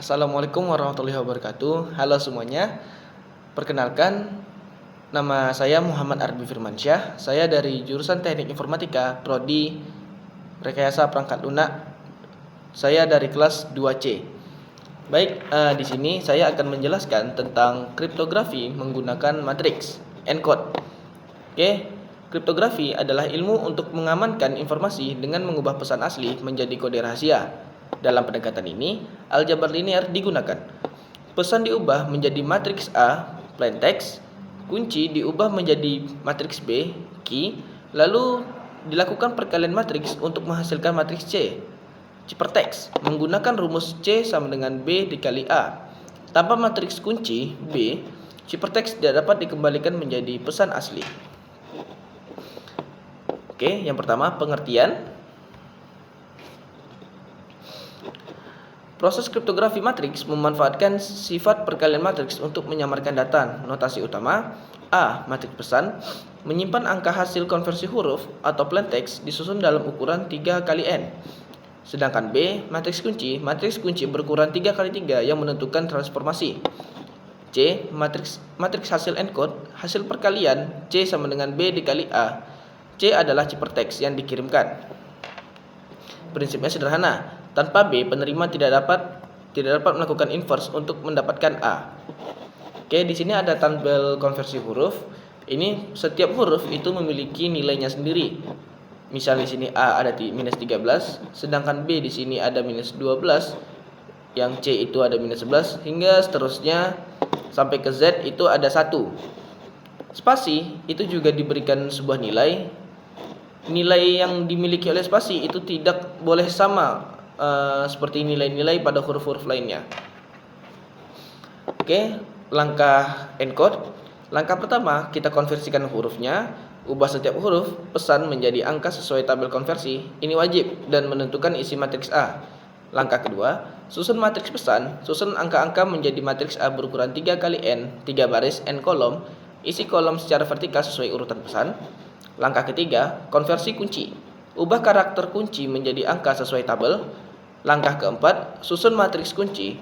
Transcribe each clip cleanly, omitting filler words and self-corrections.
Assalamualaikum warahmatullahi wabarakatuh. Halo semuanya. Perkenalkan, nama saya Muhammad Arbi Firmansyah. Saya dari jurusan Teknik Informatika, Prodi Rekayasa Perangkat Lunak. Saya dari kelas 2C. Baik, di sini saya akan menjelaskan tentang kriptografi menggunakan matriks encode. Oke, kriptografi adalah ilmu untuk mengamankan informasi dengan mengubah pesan asli menjadi kode rahasia. Dalam pendekatan ini, aljabar linear digunakan. Pesan diubah menjadi matriks A, plain text, kunci diubah menjadi matriks B, key, lalu dilakukan perkalian matriks untuk menghasilkan matriks C, ciphertext, menggunakan rumus C sama dengan B dikali A. Tanpa matriks kunci B, ciphertext tidak dapat dikembalikan menjadi pesan asli. Oke, yang pertama pengertian. Proses kriptografi matriks memanfaatkan sifat perkalian matriks untuk menyamarkan data. Notasi utama: A. Matriks pesan menyimpan angka hasil konversi huruf atau plain text disusun dalam ukuran 3 kali n. Sedangkan B. Matriks kunci berukuran 3 kali 3 yang menentukan transformasi. C. Matriks hasil encode, hasil perkalian C sama dengan B dikali A. C adalah ciphertext yang dikirimkan. Prinsipnya sederhana. Tanpa B, penerima tidak dapat melakukan inverse untuk mendapatkan A. Oke, di sini ada tabel konversi huruf. Ini setiap huruf itu memiliki nilainya sendiri. Misal di sini A ada di minus 13, sedangkan B di sini ada minus 12, yang C itu ada minus 11, hingga seterusnya sampai ke Z itu ada 1. Spasi itu juga diberikan sebuah nilai. Nilai yang dimiliki oleh spasi itu tidak boleh sama seperti nilai-nilai pada huruf-huruf lainnya. Oke, langkah encode. Langkah pertama, kita konversikan hurufnya. Ubah setiap huruf pesan menjadi angka sesuai tabel konversi. Ini wajib dan menentukan isi matriks A. Langkah kedua, susun matriks pesan. Susun angka-angka menjadi matriks A berukuran 3 kali n, 3 baris, n kolom. Isi kolom secara vertikal sesuai urutan pesan. Langkah ketiga, konversi kunci. Ubah karakter kunci menjadi angka sesuai tabel. Langkah keempat, susun matriks kunci.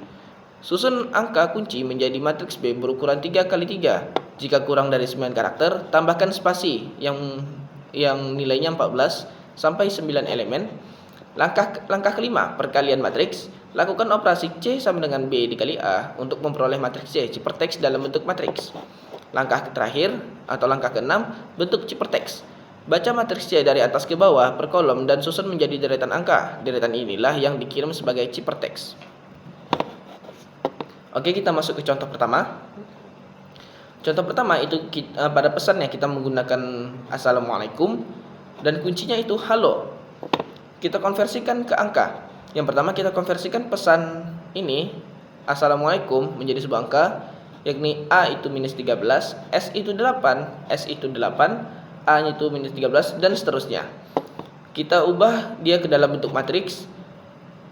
Susun angka kunci menjadi matriks B berukuran 3 kali 3. Jika kurang dari 9 karakter, tambahkan spasi yang nilainya 14 sampai 9 elemen. Langkah kelima, perkalian matriks. Lakukan operasi C sama dengan B dikali A untuk memperoleh matriks C, ciphertext dalam bentuk matriks. Langkah terakhir atau langkah keenam, bentuk ciphertext. Baca matriks C dari atas ke bawah per kolom dan susun menjadi deretan angka. Deretan inilah yang dikirim sebagai ciphertext. Oke, kita masuk ke contoh pertama. Contoh pertama itu pada pesannya kita menggunakan Assalamualaikum dan kuncinya itu halo. Kita konversikan ke angka. Yang pertama kita konversikan pesan ini Assalamualaikum menjadi sebuah angka, yakni A itu minus 13, S itu 8, S itu 8, A-nya itu minus 13, dan seterusnya. Kita ubah dia ke dalam bentuk matriks.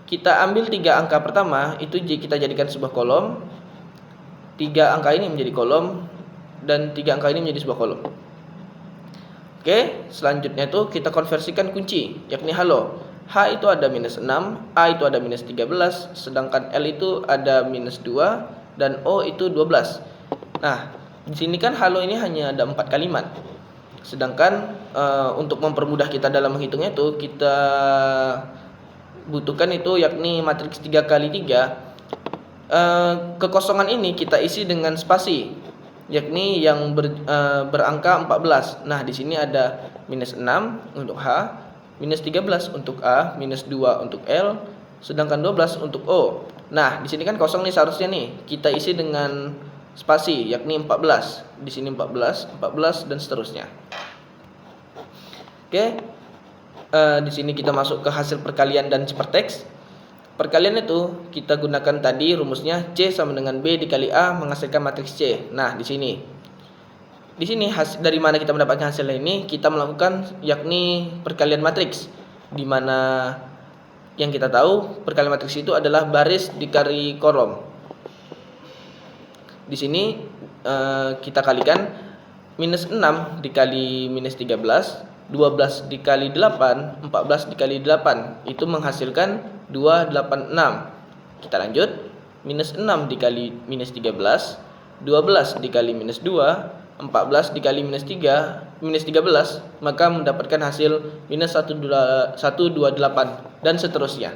Kita ambil 3 angka pertama, itu kita jadikan sebuah kolom. 3 angka ini menjadi kolom, dan 3 angka ini menjadi sebuah kolom. Oke, selanjutnya itu kita konversikan kunci, yakni halo. H itu ada minus 6, A itu ada minus 13, sedangkan L itu ada minus 2, dan O itu 12. Nah, di sini kan halo ini hanya ada 4 kalimat. Sedangkan untuk mempermudah kita dalam menghitungnya itu kita butuhkan itu yakni matriks 3 kali 3. Kekosongan ini kita isi dengan spasi, yakni yang berangka 14. Nah, di sini ada minus 6 untuk H, minus 13 untuk A, minus 2 untuk L, sedangkan 12 untuk O. Nah, di sini kan kosong nih seharusnya nih. Kita isi dengan spasi, yakni 14. Di sini 14, 14 dan seterusnya. Oke. Di sini kita masuk ke hasil perkalian dan ciphertext. Perkalian itu kita gunakan tadi rumusnya C sama dengan B dikali A menghasilkan matriks C. Nah, di sini dari mana kita mendapatkan hasil ini? Kita melakukan yakni perkalian matriks, di mana yang kita tahu perkalian matriks itu adalah baris dikali kolom. Di sini kita kalikan minus 6 dikali minus 13, 12 dikali 8, 14 dikali 8. Itu menghasilkan 286. Kita lanjut. minus 6 dikali minus 13, 12 dikali minus 2, 14 dikali minus 3, minus 13, maka mendapatkan hasil minus 128 dan seterusnya.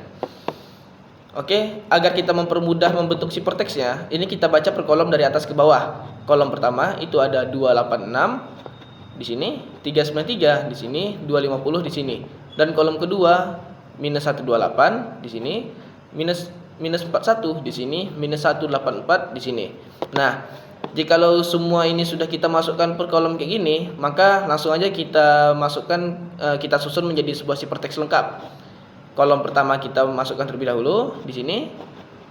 Oke, agar kita mempermudah membentuk siperteksnya, ini kita baca per kolom dari atas ke bawah. Kolom pertama itu ada 286 di sini, 393 di sini, 250 di sini. Dan kolom kedua minus 128 di sini, minus 41 di sini, minus 184 di sini. Nah, jikalau semua ini sudah kita masukkan per kolom kayak gini, maka langsung aja kita masukkan, kita susun menjadi sebuah siperteks lengkap. Kolom pertama kita masukkan terlebih dahulu di sini,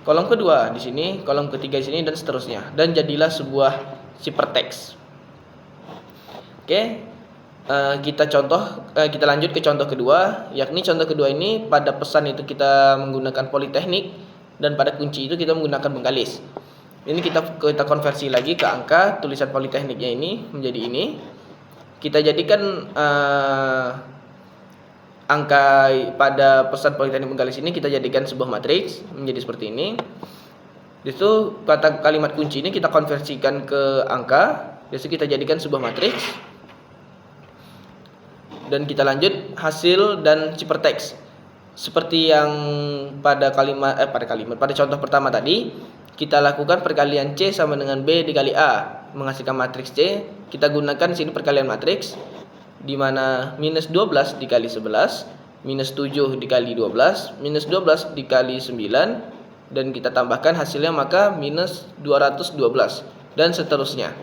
kolom kedua di sini, kolom ketiga di sini, dan seterusnya. Dan jadilah sebuah siperteks. Oke, kita lanjut ke contoh kedua, yakni contoh kedua ini pada pesan itu kita menggunakan politeknik dan pada kunci itu kita menggunakan bengkalis. Ini kita konversi lagi ke angka, tulisan politekniknya ini menjadi ini. Kita jadikan angka pada pesan politeknik bengkalis ini kita jadikan sebuah matriks menjadi seperti ini. Di situ kata kalimat kunci ini kita konversikan ke angka, di situ kita jadikan sebuah matriks. Dan kita lanjut hasil dan siperteks. Seperti yang pada contoh pertama tadi, kita lakukan perkalian C sama dengan B dikali A menghasilkan matriks C. Kita gunakan sini perkalian matriks, di mana minus 12 dikali 11, minus 7 dikali 12, minus 12 dikali 9, dan kita tambahkan hasilnya maka minus 212, dan seterusnya.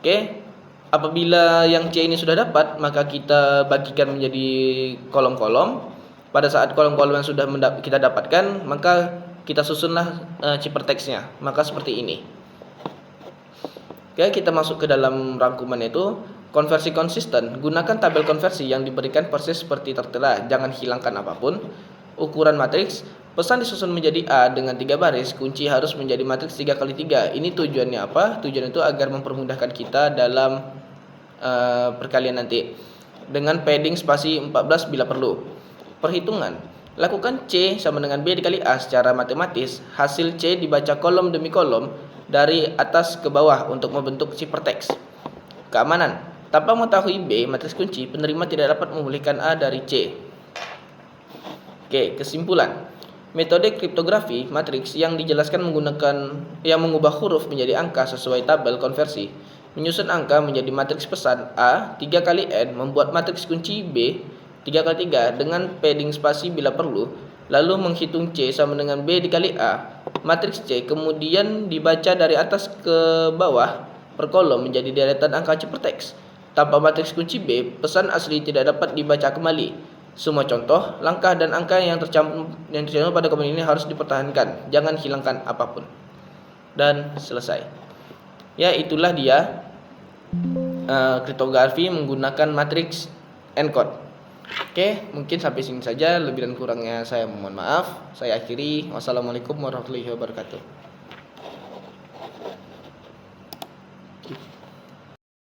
Oke, apabila yang C ini sudah dapat, maka kita bagikan menjadi kolom-kolom. Pada saat kolom-kolom yang sudah kita dapatkan, maka kita susunlah ciperteksnya, maka seperti ini. Oke, kita masuk ke dalam rangkuman itu. Konversi konsisten, gunakan tabel konversi yang diberikan persis seperti tertera, jangan hilangkan apapun. Ukuran matriks, pesan disusun menjadi A dengan 3 baris, kunci harus menjadi matriks 3x3. Ini tujuannya apa? Tujuan itu agar mempermudahkan kita dalam perkalian nanti. Dengan padding spasi 14 bila perlu. Perhitungan, lakukan C sama dengan B dikali A secara matematis. Hasil C dibaca kolom demi kolom dari atas ke bawah untuk membentuk siperteks. Keamanan, tanpa mengetahui B, matriks kunci, penerima tidak dapat memulihkan A dari C. Oke, kesimpulan. Metode kriptografi matriks yang dijelaskan yang mengubah huruf menjadi angka sesuai tabel konversi. Menyusun angka menjadi matriks pesan A 3 kali N, membuat matriks kunci B 3x3 dengan padding spasi bila perlu, lalu menghitung C sama dengan B dikali A. Matriks C kemudian dibaca dari atas ke bawah per kolom menjadi deretan angka ciperteks. Tanpa matriks kunci B, pesan asli tidak dapat dibaca kembali. Semua contoh, langkah, dan angka yang tercantum pada komen ini harus dipertahankan. Jangan hilangkan apapun. Dan selesai. Ya, itulah dia kriptografi menggunakan matriks encode. Oke, mungkin sampai sini saja. Lebih dan kurangnya saya mohon maaf. Saya akhiri. Wassalamualaikum warahmatullahi wabarakatuh.